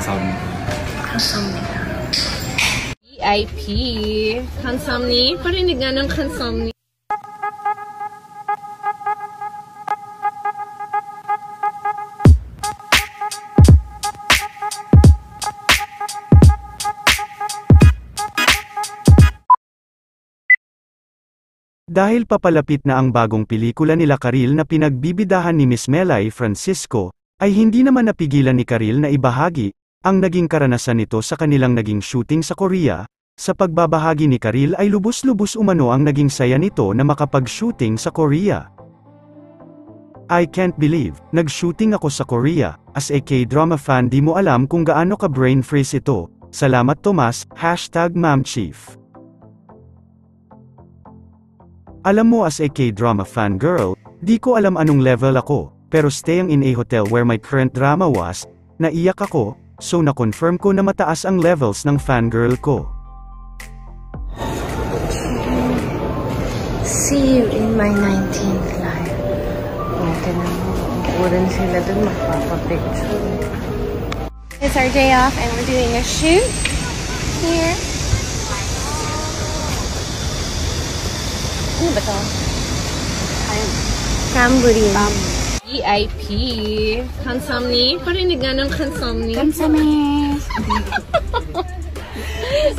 감사합니다. 감사합니다. VIP. 감사합니다. Parinig nga ng 감사합니다. Dahil papalapit na ang bagong pelikula nila Karil na pinagbibidahan ni Miss Melay Francisco, ay hindi naman napigilan ni Karil na ibahagi ang naging karanasan nito sa kanilang naging shooting sa Korea. Sa pagbabahagi ni Karil ay lubos-lubos umano ang naging saya nito na makapag-shooting sa Korea. I can't believe, nag-shooting ako sa Korea. As a K-drama fan di mo alam kung gaano ka brain freeze ito. Salamat Tomas, #MamChief. Alam mo as a K-drama fan girl, di ko alam anong level ako, pero staying in a hotel where my current drama was, naiyak ako, so na-confirm ko na mataas ang levels ng fangirl ko. See you in my 19th life. Tinan mo, uran sila dun magpapapicture. It's our day off and we're doing a shoot here. Ano ba ito? Cambodia. VIP. 감사합니다. Parinig nga ng 감사합니다. 감사합니다.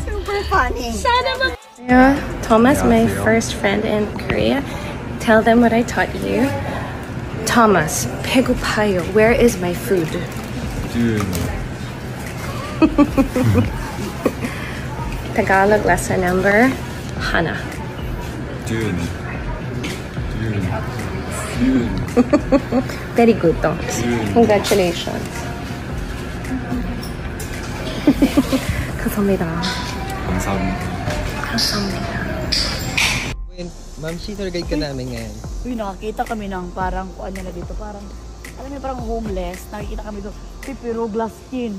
Super funny. Sana ba? Yeah, Thomas, my first friend in Korea. Tell them what I taught you. Thomas, 배고파요. Where is my food? Dude. Tagalog lesson number Hana. Dude. Very good, though. Congratulations. 감사합니다. 감사합니다. 감사합니다. Ma'am, tour guide ka namin ngayon. Uy, nakakita kami ng parang, ano na dito, parang, alam mo, parang homeless. Nakikita kami doon, pero glass skin.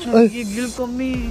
Nagigil kami.